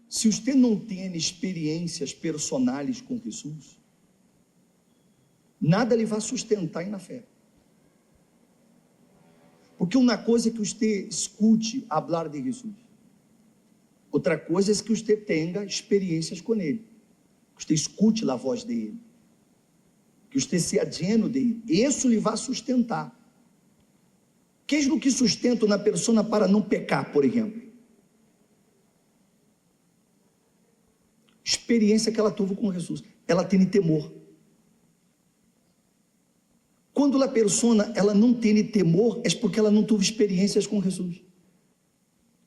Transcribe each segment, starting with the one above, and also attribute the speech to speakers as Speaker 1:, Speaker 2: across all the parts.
Speaker 1: se você não tem experiências personais com Jesus, nada lhe vai sustentar aí na fé. Porque uma coisa é que você escute falar de Jesus, outra coisa é que você tenha experiências com Ele, que você escute a voz dele, que você seja lleno dele. Isso lhe vai sustentar. Que é o que sustenta uma pessoa para não pecar, por exemplo? Experiência que ela teve com Jesus. Ela tem temor. Quando a pessoa ela não tem temor, é porque ela não teve experiências com Jesus.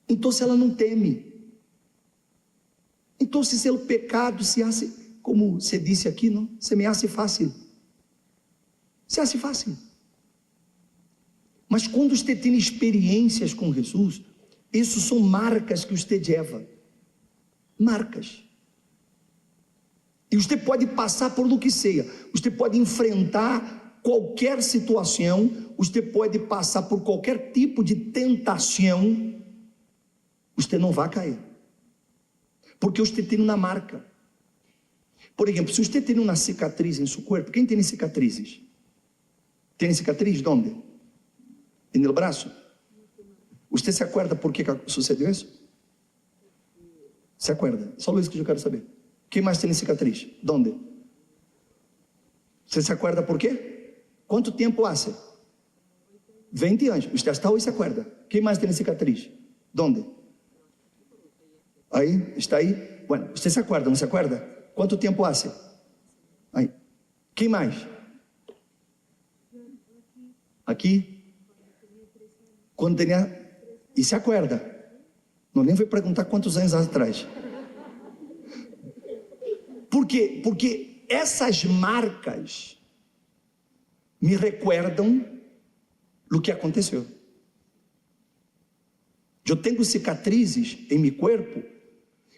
Speaker 1: Então, se ela não teme, então se o pecado se hace, como você disse aqui, não, se me hace fácil. Se hace fácil. Mas quando você tem experiências com Jesus, isso são marcas que você leva. Marcas. E você pode passar por o que seja. Você pode enfrentar qualquer situação. Você pode passar por qualquer tipo de tentação. Você não vai cair. Porque você tem uma marca. Por exemplo, se você tem uma cicatriz em seu corpo, quem tem cicatrizes? Tem cicatriz? Onde? No braço? Você se acorda por que sucedeu isso? Se acorda? Só isso que eu quero saber. Quem mais tem cicatriz? Onde? Você se acorda por quê? Quanto tempo há? 20 anos. Você está hoje se acorda. Quem mais tem cicatriz? Onde? Aí? Está aí? Bueno, você se acorda, não se acorda? Quanto tempo há? Aí. Quem mais? Aqui? Quando tinha... E se acorda? Não nem vou perguntar quantos anos atrás. Por quê? Porque essas marcas me recordam o que aconteceu. Eu tenho cicatrizes em meu corpo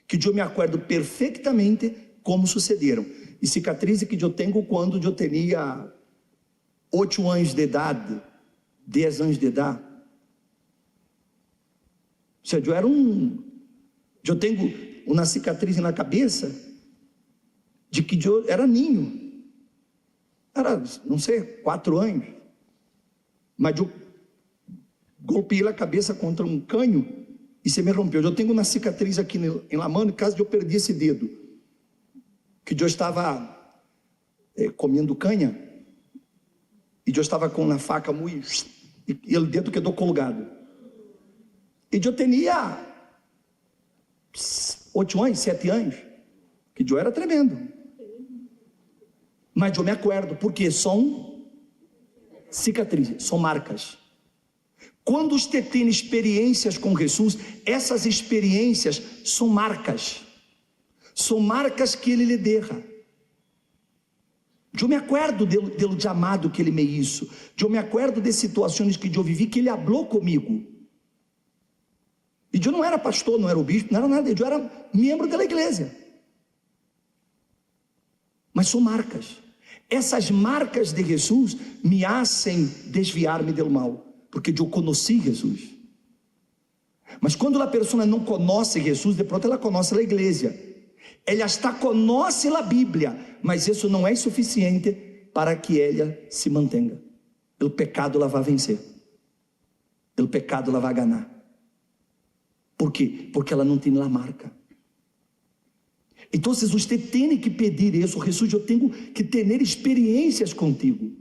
Speaker 1: que eu me acordo perfeitamente como sucederam. E cicatrizes que eu tenho quando eu tinha 8 anos de idade, 10 anos de idade. Ou seja, eu tenho uma cicatriz na cabeça de que eu era ninho. Era, não sei, 4 anos. Mas eu golpeei a cabeça contra um canho e se me rompeu. Eu tenho uma cicatriz aqui em la mão, caso de eu perdi esse dedo. Que eu estava comendo canha e eu estava com uma faca muito... E o dedo quedou colgado. E eu tinha 8 anos, 7 anos, que eu era tremendo. Mas eu me acordo, porque são cicatrizes, são marcas. Quando você tem experiências com Jesus, essas experiências são marcas. São marcas que Ele lhe deixa. Eu me acordo do chamado que Ele me hizo. Eu me acordo de situações que eu vivi, que Ele falou comigo. E eu não era pastor, não era o bispo, não era nada. Eu era membro da igreja. Mas são marcas. Essas marcas de Jesus me hacen desviar-me do mal, porque eu conheci Jesus. Mas quando a pessoa não conhece Jesus, de pronto ela conhece a igreja. Ela está conhece a Bíblia, mas isso não é suficiente para que ela se mantenha. O pecado ela vai vencer. O pecado ela vai ganhar. Por quê? Porque ela não tem a marca. Então você tem que pedir isso. Jesus, eu tenho que ter experiências contigo.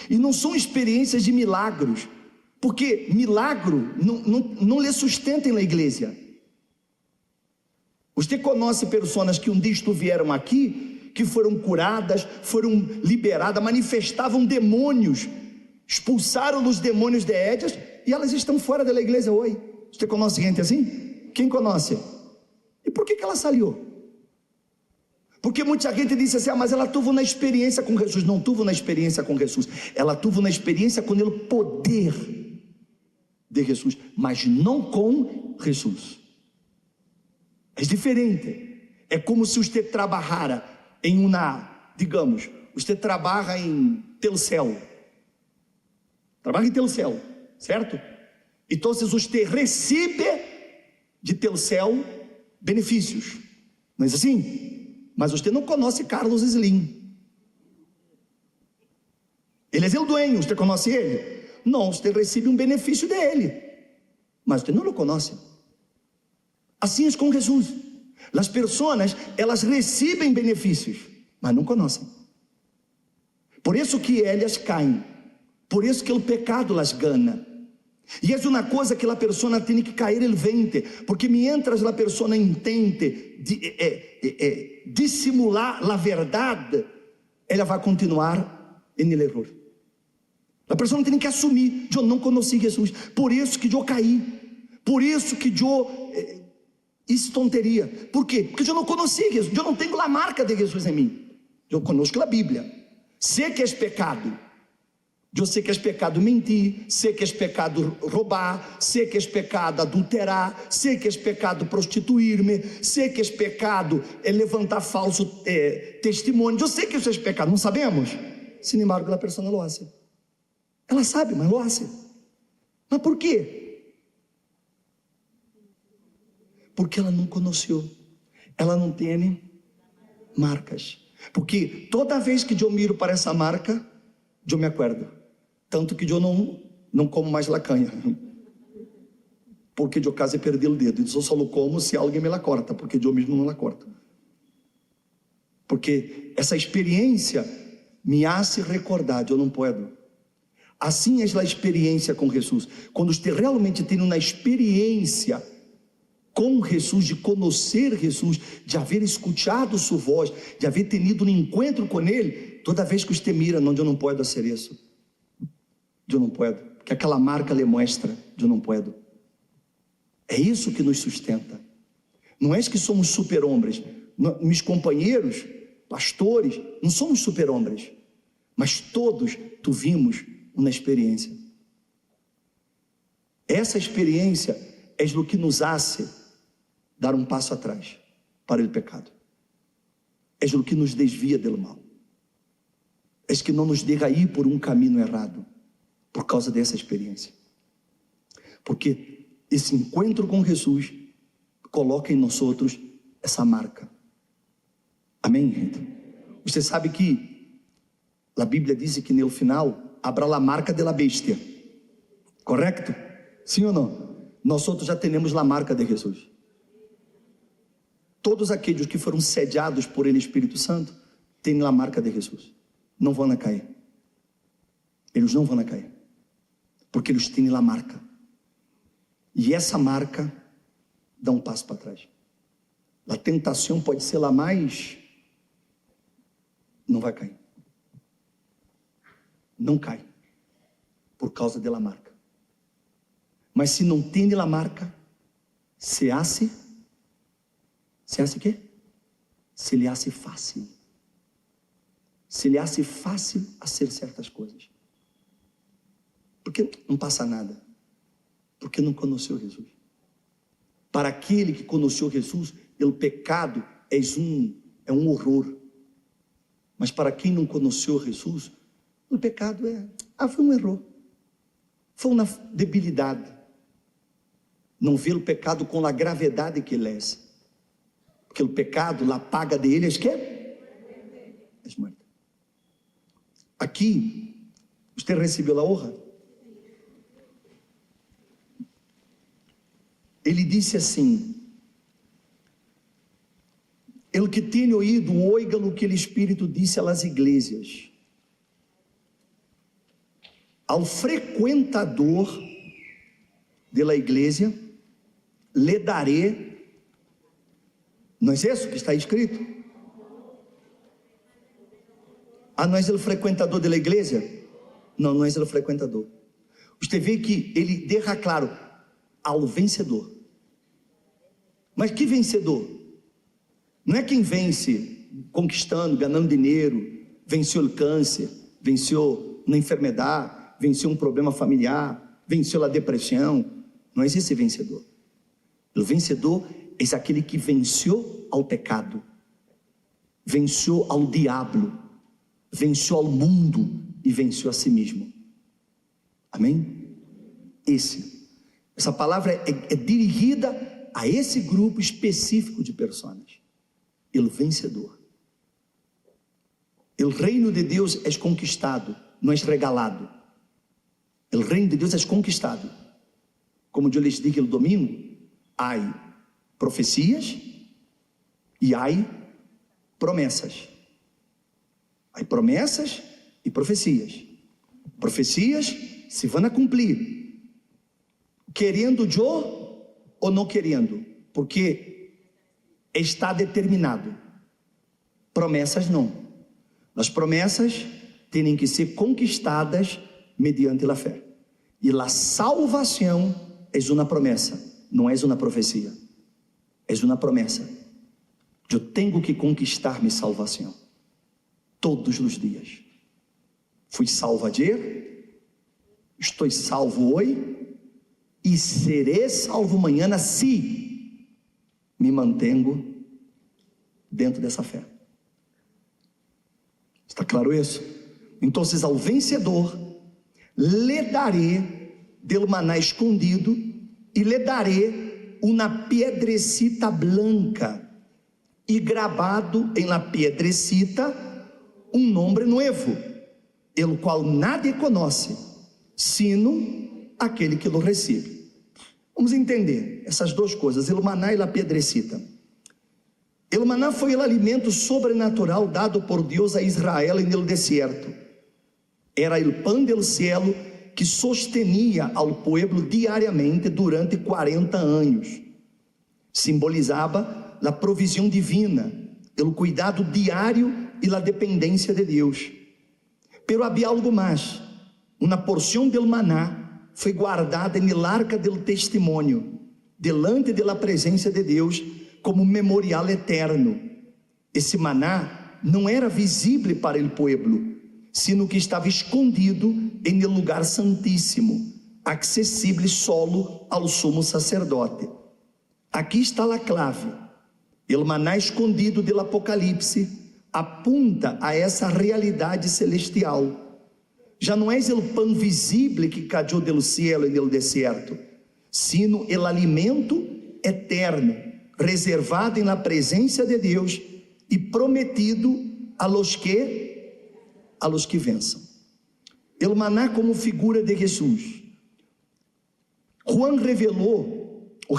Speaker 1: E não são experiências de milagros, porque milagro não lhe sustentem na igreja. Você conhece pessoas que um dia estiveram aqui, que foram curadas, foram liberadas, manifestavam demônios, expulsaram os demônios de Édias, e elas estão fora da igreja hoje. Você conhece gente assim? Quem conhece? E por que ela saiu? Porque muita gente disse assim, mas ela teve uma experiência com Jesus. Não teve uma experiência com Jesus, ela teve uma experiência com o poder de Jesus, mas não com Jesus. É diferente. É como se você trabalhara em uma, digamos, você trabalha em Telcel. Trabalha em Telcel, certo? Então você recebe de Telcel benefícios. Não é assim? Mas você não conhece Carlos Slim. Ele é o dueño, você conhece ele? Não, você recebe um benefício dele, mas você não o conhece. Assim é com Jesus. As pessoas, elas recebem benefícios, mas não conhecem. Por isso que elas caem. Por isso que o pecado las gana. E é uma coisa que a pessoa tem que cair el 20, porque mientras a pessoa intente dissimular a verdade, ela vai continuar em el erro. A pessoa tem que assumir: eu não conheci Jesus, por isso que eu caí, por isso que eu isso tonteria. Por quê? Porque eu não conheci Jesus, eu não tenho a marca de Jesus em mim. Eu conosco a Bíblia, sei que é pecado. Eu sei que é pecado mentir, sei que é pecado roubar, sei que é pecado adulterar, sei que é pecado prostituir-me, sei que é pecado levantar falso testemunho. Eu sei que isso é pecado, não sabemos? Sin embargo, a pessoa não lo hace. Ela sabe, mas lo hace. Mas por quê? Porque ela não conheceu, ela não tem marcas. Porque toda vez que eu miro para essa marca, eu me acordo. Tanto que eu não como mais lacanha, porque eu quase perdi o dedo. Eu só como se alguém me la corta, porque eu mesmo não la corto. Porque essa experiência me hace recordar, eu não posso. Assim é a experiência com Jesus. Quando você realmente tem uma experiência com Jesus, de conhecer Jesus, de haver escutado sua voz, de haver tenido um encontro com Ele, toda vez que você mira, não, eu não posso fazer isso. Eu não posso, porque aquela marca lhe mostra: eu não posso. É isso que nos sustenta. Não é que somos super-homens. Meus companheiros, pastores, não somos super-homens, mas todos tuvimos uma experiência. Essa experiência é o que nos hace dar um passo atrás para o pecado. É o que nos desvia do mal. É que não nos deixa ir por um caminho errado, por causa dessa experiência. Porque esse encontro com Jesus coloca em nós outros essa marca. Amém, gente? Você sabe que a Bíblia diz que no final habrá a marca de la bestia. Correto? Sim ou não? Nós outros já temos a marca de Jesus. Todos aqueles que foram sediados por Ele, Espírito Santo, têm a marca de Jesus. Não vão cair. Eles não vão cair, porque eles têm a marca. E essa marca dá um passo para trás. A tentação pode ser lá mais, não vai cair. Não cai, por causa da marca. Mas se não tem a marca, se hace o quê? Se lhe hace fácil. Se lhe hace fácil fazer certas coisas. Porque não passa nada. Porque não conheceu Jesus. Para aquele que conheceu Jesus, o pecado é um horror. Mas para quem não conheceu Jesus, o pecado foi um erro. Foi uma debilidade. Não vê o pecado com a gravidade que ele é. Porque o pecado, a paga dele é que é morte. Aqui, você recebeu a honra? Ele disse assim: el que tem ouído, oiga o que o Espírito disse às igrejas. Ao frequentador da igreja, lhe darei. Não é isso que está escrito? Não é o frequentador da igreja? Não, não é o frequentador. Você vê que ele deixa claro: ao vencedor. Mas que vencedor? Não é quem vence conquistando, ganhando dinheiro, venceu o câncer, venceu uma enfermidade, venceu um problema familiar, venceu a depressão. Não é esse vencedor. O vencedor é aquele que venceu ao pecado, venceu ao diabo, venceu ao mundo e venceu a si mesmo. Amém? Essa palavra é dirigida a esse grupo específico de pessoas: o vencedor. O reino de Deus é conquistado, não é regalado. O reino de Deus é conquistado. Como eu lhes dije no domingo, há profecias e há promessas. Há promessas e profecias. Profecias se vão a cumprir, querendo eu ou não querendo, porque está determinado. Promessas não. As promessas têm que ser conquistadas mediante a fé. E a salvação é uma promessa, não é uma profecia. É uma promessa. Eu tenho que conquistar minha salvação todos os dias. Fui salvo ayer, estou salvo hoje e serei salvo amanhã se me mantenho dentro dessa fé. Está claro isso? Então, ao vencedor lhe darei del maná escondido e lhe darei uma piedrecita blanca e gravado em la piedrecita nome novo, el qual nadie conhece, sino aquele que lo recebe. Vamos entender essas duas coisas, o maná e a piedrecita. O maná foi o alimento sobrenatural dado por Deus a Israel no deserto. Era o pão do cielo que sostenia ao povo diariamente durante 40 anos. Simbolizava a provisão divina, o cuidado diário e a dependência de Deus. Pero havia algo mais. Uma porção do maná foi guardada no arca do testemunho, delante da presença de Deus, como memorial eterno. Esse maná não era visível para o povo, sino que estava escondido em um lugar santíssimo, acessível solo ao sumo sacerdote. Aqui está a clave. O maná escondido do Apocalipse apunta a essa realidade celestial. Já não é o pão visível que caiu do cielo e do deserto, sino o alimento eterno, reservado na presença de Deus e prometido a los que vençam. O maná como figura de Jesus.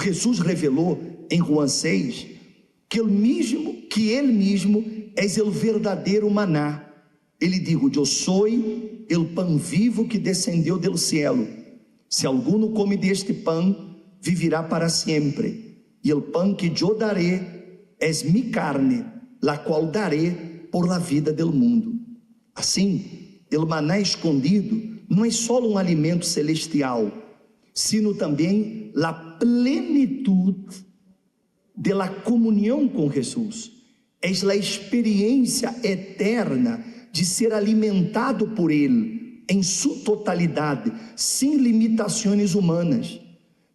Speaker 1: Jesus revelou em João 6 que ele mesmo é o verdadeiro maná. Ele dijo: eu sou o pão vivo que descendeu do cielo. Se alguno come deste pão, vivirá para sempre. E o pão que eu darei é mi carne, la qual darei por la vida del mundo. Assim, o maná escondido não é só um alimento celestial, sino também a plenitude de la comunhão com Jesus. É a experiência eterna de ser alimentado por Ele em sua totalidade, sem limitações humanas.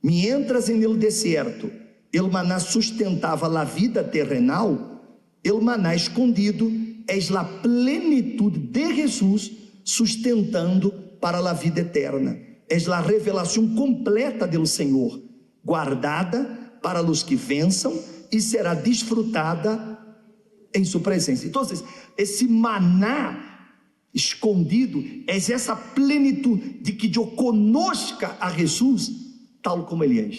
Speaker 1: Mientras en el deserto el maná sustentava a vida terrenal, el maná escondido é a plenitude de Jesus sustentando para a vida eterna. É a revelação completa do Senhor, guardada para os que vençam e será desfrutada em sua presença. Então, esse maná escondido é essa plenitude de que eu conosca a Jesus tal como Ele é.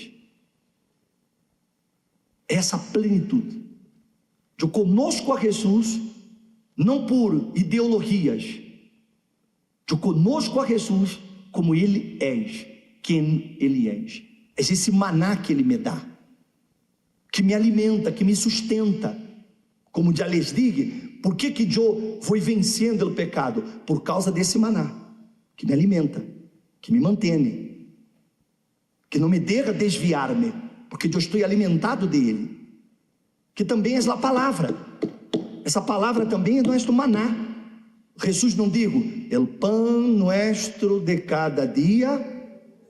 Speaker 1: Essa plenitude. Eu conosco a Jesus não por ideologias. Eu conosco a Jesus como Ele é, quem Ele é. É esse maná que Ele me dá, que me alimenta, que me sustenta. Como já lhes dije, por que eu vou vencendo o pecado? Por causa desse maná, que me alimenta, que me mantém, que não me deixa desviar-me, porque eu estou alimentado dele, que também é a palavra. Essa palavra também é nosso maná. Jesus não digo, el pão nuestro de cada dia,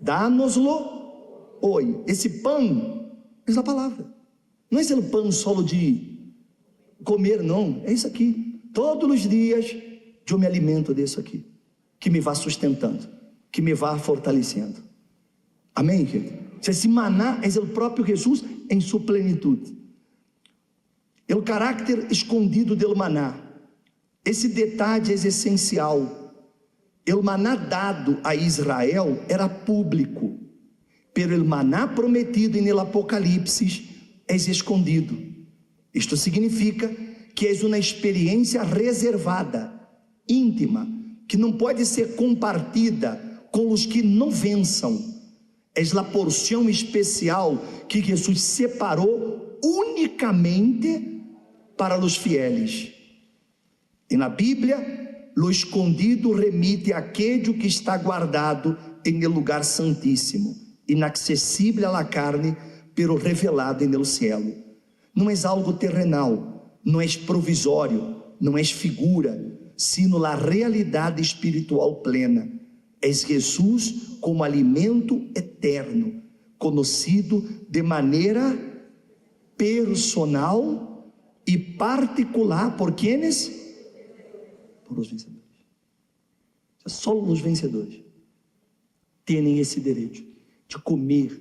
Speaker 1: dá-nos-lo hoje. Esse pão é a palavra, não é o pão solo de comer, não, é isso aqui. Todos os dias eu me alimento disso aqui, que me vá sustentando, que me vá fortalecendo. Amém, querido? Esse maná é o próprio Jesus em sua plenitude. O caráter escondido do maná. Esse detalhe é essencial. O maná dado a Israel era público, pero o maná prometido no Apocalipse é escondido. Isto significa que é uma experiência reservada, íntima, que não pode ser compartida com os que não vençam. É a porção especial que Jesus separou unicamente para os fieles. E na Bíblia, o escondido remite àquele que está guardado em el lugar santíssimo, inacessível à carne, pero revelado en el cielo. Não é algo terrenal, não é provisório, não é figura, sino a realidade espiritual plena. É Jesus como alimento eterno, conhecido de maneira personal e particular por quienes? Por os vencedores. Só os vencedores têm esse direito de comer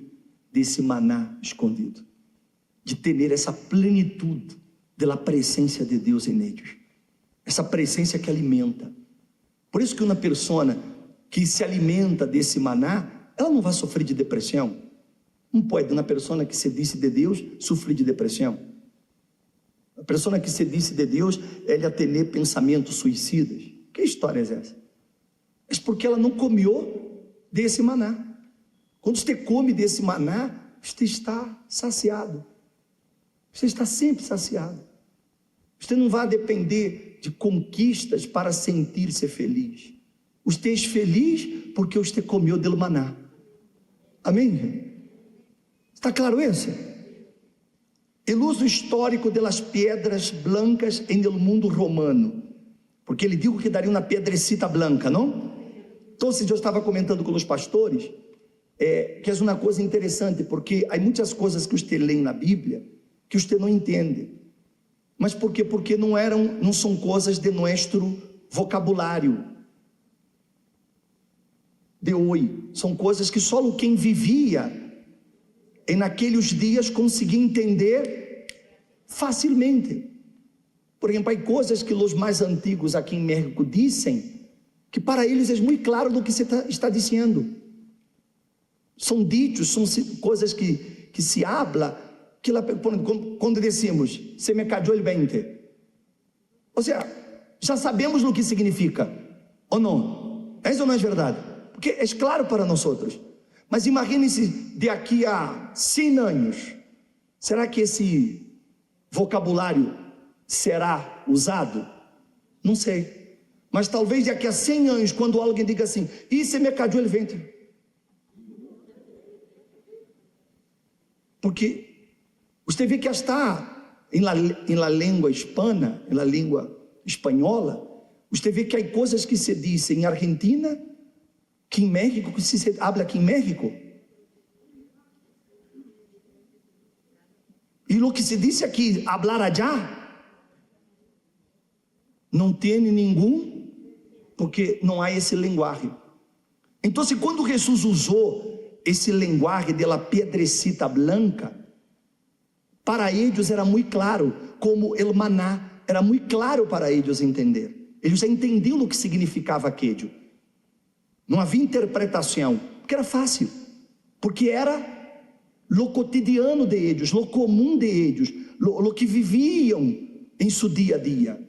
Speaker 1: desse maná escondido, de ter essa plenitude da presença de Deus em eles, essa presença que alimenta. Por isso que uma pessoa que se alimenta desse maná, ela não vai sofrer de depressão. Não pode uma pessoa que se diz de Deus sofrer de depressão. A pessoa que se diz de Deus, ela tem pensamentos suicidas. Que história é essa? É porque ela não comeu desse maná. Quando você come desse maná, você está saciado. Você está sempre saciado. Você não vai depender de conquistas para sentir-se feliz. Você é feliz porque você comeu do maná. Amém? Está claro isso? O uso histórico das pedras blancas no mundo romano, porque ele disse que daria uma pedrecita branca, não? Então, eu estava comentando com os pastores, que é uma coisa interessante, porque há muitas coisas que você lê na Bíblia que você não entende. Mas por quê? Porque não são coisas de nosso vocabulário de hoje. São coisas que só quem vivia e naqueles dias conseguia entender facilmente. Por exemplo, há coisas que os mais antigos aqui em México dizem, que para eles é muito claro do que se está dizendo. São ditos, são coisas que se habla, que lá, quando decimos, se me cayó el 20. Ou seja, já sabemos o que significa, ou não? Isso não é verdade? Porque é claro para nós outros. Mas imagine-se daqui a 100 anos, será que esse vocabulário será usado? Não sei. Mas talvez daqui a 100 anos, quando alguém diga assim, e se me cayó el 20? Porque você vê que está em la língua hispana, em la língua espanhola, você vê que há coisas que se dizem em Argentina, que em México, que se habla aqui em México. E o que se diz aqui, hablar allá, não tem nenhum, porque não há esse linguagem. Então, quando Jesus usou esse linguagem de la piedrecita blanca, para eles era muito claro, como el maná, era muito claro para eles entender. Eles já entendiam o que significava aquilo. Não havia interpretação, porque era fácil, porque era o cotidiano de eles, o comum de eles, o que viviam em seu dia a dia.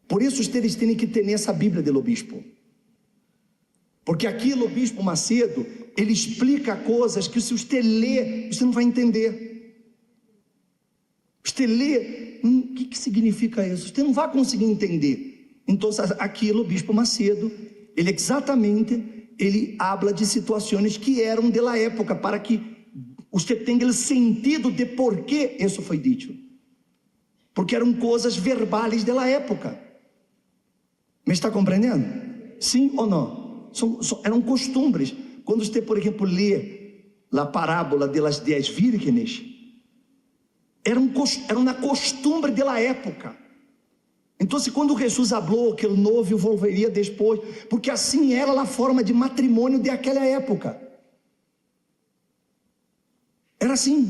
Speaker 1: Por isso, vocês têm que ter essa Bíblia do bispo, porque aqui o bispo Macedo, ele explica coisas que se você ler, você não vai entender. Você lê, o que significa isso? Você não vai conseguir entender. Então, aqui o bispo Macedo, ele habla de situações que eram da época, para que você tenha o sentido de por que isso foi dito, porque eram coisas verbais da época. Me está compreendendo? Sim ou não? Eram costumes. Quando você, por exemplo, lê a parábola das 10 vírgenes, era uma costumbre da época. Então, quando Jesus falou que o noivo volveria depois, porque assim era a forma de matrimônio daquela época. Era assim,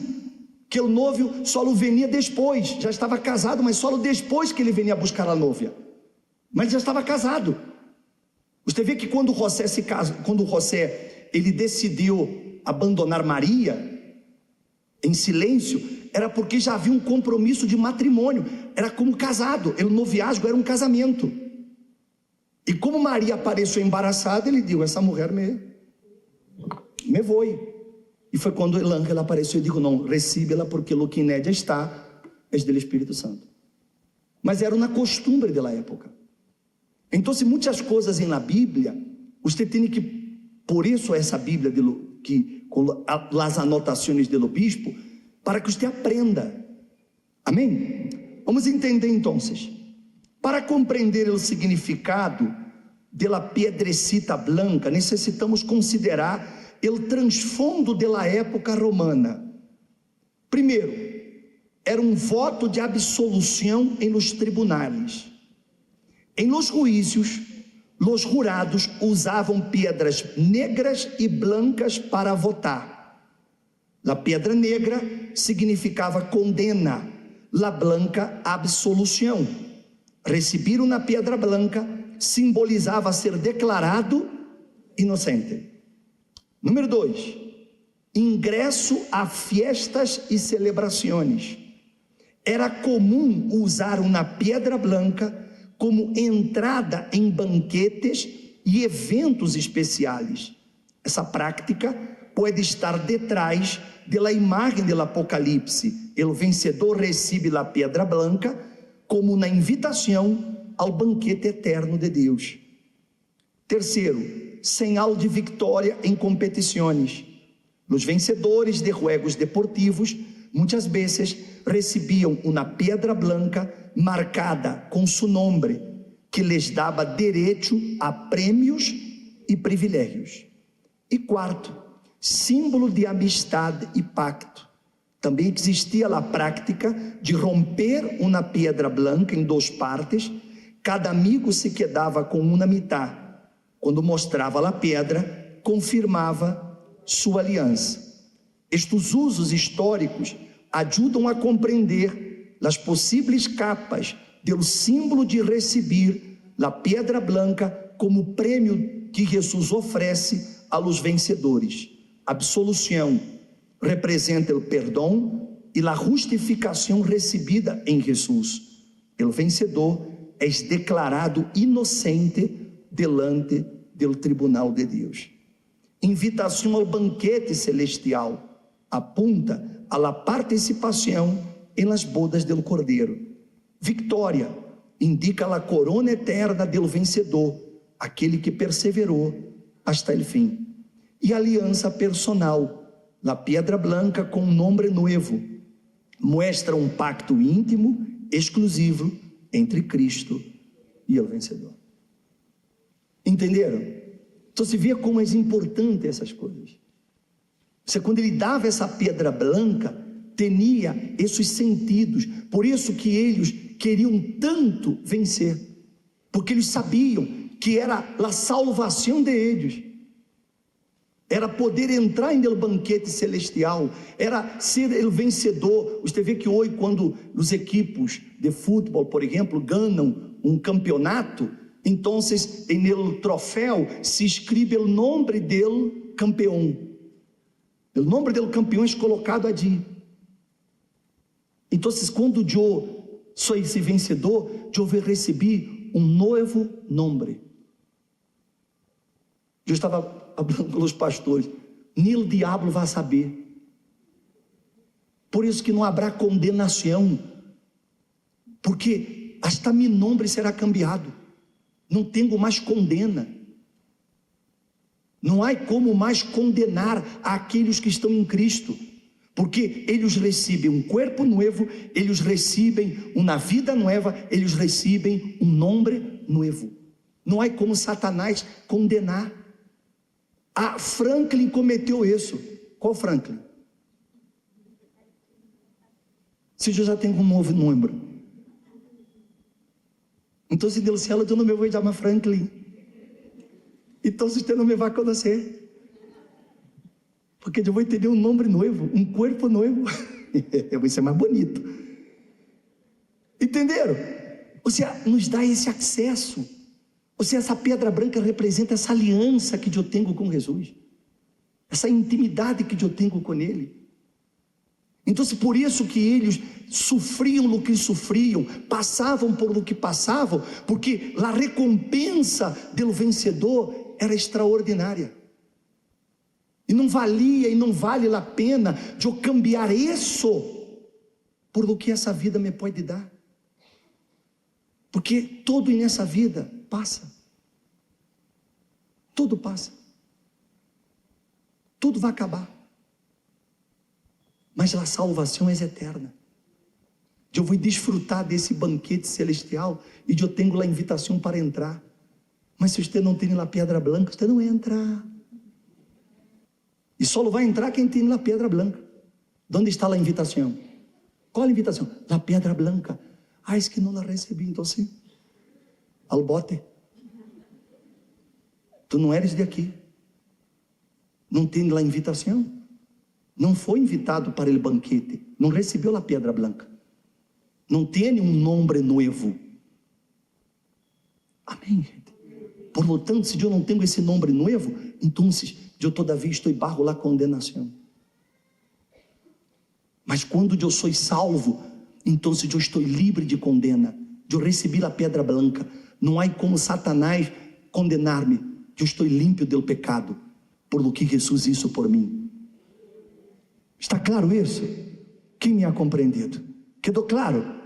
Speaker 1: que o noivo só venia depois, já estava casado, mas só depois que ele venia buscar a noiva. Mas já estava casado. Você vê que quando José se casou, quando José ele decidiu abandonar Maria em silêncio, era porque já havia um compromisso de matrimônio, era como casado, o noviazgo era um casamento. E como Maria apareceu embaraçada, ele disse: essa mulher me voe. E foi quando o ángel apareceu e disse: não, recebe-la, porque o que nela está é do Espírito Santo. Mas era uma costumbre da época. Então, muitas coisas na Bíblia, você tem que, por isso essa Bíblia com as anotações do bispo, para que você aprenda. Amém? Vamos entender então. Para compreender o significado da piedrecita blanca, necessitamos considerar o transfondo da época romana. Primeiro, era um voto de absolução em los tribunais. Em los juízos, os jurados usavam pedras negras e blancas para votar. A pedra negra significava condena, la blanca absolução. Receber uma pedra branca simbolizava ser declarado inocente. Número 2, ingresso a festas e celebrações. Era comum usar uma pedra branca como entrada em banquetes e eventos especiais. Essa prática pode estar detrás da imagem do Apocalipse. O vencedor recebe a pedra branca como uma invitação ao banquete eterno de Deus. Terceiro, señal de vitória em competições. Os vencedores de juegos deportivos muitas vezes recebiam uma pedra branca marcada com seu nome, que lhes dava direito a prêmios e privilégios. E quarto, símbolo de amistade e pacto. Também existia a prática de romper uma pedra branca em duas partes. Cada amigo se quedava com uma metade. Quando mostrava a pedra, confirmava sua aliança. Estes usos históricos ajudam a compreender as possíveis capas do símbolo de receber a pedra branca como prêmio que Jesus oferece aos vencedores. Absolução representa o perdão e a justificação recebida em Jesus. O vencedor é declarado inocente delante do tribunal de Deus. Invitação ao banquete celestial apunta a la participação em las bodas do Cordeiro. Vitória indica a corona eterna do vencedor, aquele que perseverou hasta o fim. E aliança personal, a pedra branca com um nome novo, mostra um pacto íntimo, exclusivo entre Cristo e o vencedor. Entenderam? Então se vê como é importante essas coisas. Você, quando ele dava essa pedra branca, tinha esses sentidos. Por isso que eles queriam tanto vencer, porque eles sabiam que era a salvação de eles. Era poder entrar no banquete celestial, era ser o vencedor. Você vê que hoje, quando os equipos de futebol, por exemplo, ganham um campeonato, então, no troféu se escreve o nome do campeão. O nome do campeão é colocado ali. Então, quando eu sou esse vencedor, eu vou receber um novo nome. Eu estava falando com os pastores, nem o diabo vai saber. Por isso que não haverá condenação, porque hasta meu nome será cambiado. Não tenho mais condena. Não há como mais condenar aqueles que estão em Cristo, porque eles recebem um corpo novo, eles recebem uma vida nova, eles recebem um nome novo. Não há como Satanás condenar. Franklin cometeu isso. Qual Franklin? Se eu já tenho um novo número, então se Deus céu, eu não me vou chamar Franklin. Então você não me vai conhecer. Porque eu vou ter um nome noivo, um corpo noivo. Vai ser mais bonito. Entenderam? Ou seja, nos dá esse acesso. Ou seja, essa pedra branca representa essa aliança que eu tenho com Jesus, essa intimidade que eu tenho com Ele. Então, por isso que eles sofriam o que sofriam, passavam por o que passavam, porque a recompensa do vencedor era extraordinária. E não valia e não vale a pena de eu cambiar isso por o que essa vida me pode dar. Porque tudo nessa vida passa. Tudo passa. Tudo vai acabar. Mas a salvação é eterna. Eu vou desfrutar desse banquete celestial e eu tenho a invitação para entrar. Mas se você não tem a pedra branca, você não vai entrar. E só vai entrar quem tem a pedra branca. Onde está a invitação? Qual a invitação? A pedra branca. Ah, es que não a recebi, então sim. Al bote. Tu não eres de aqui. Não tem a invitação. Não foi invitado para o banquete. Não recebeu a pedra branca. Não tem um nome novo. Amém, gente. Por lo tanto, se eu não tenho esse nome novo, então eu todavia estou bajo la condenação. Mas quando eu sou salvo, então eu estou livre de condena. Eu recebi a pedra branca. Não há como Satanás condenar-me. Eu estou limpo do pecado, por lo que Jesus hizo por mim. Está claro isso? Quem me ha compreendido? Quedou claro?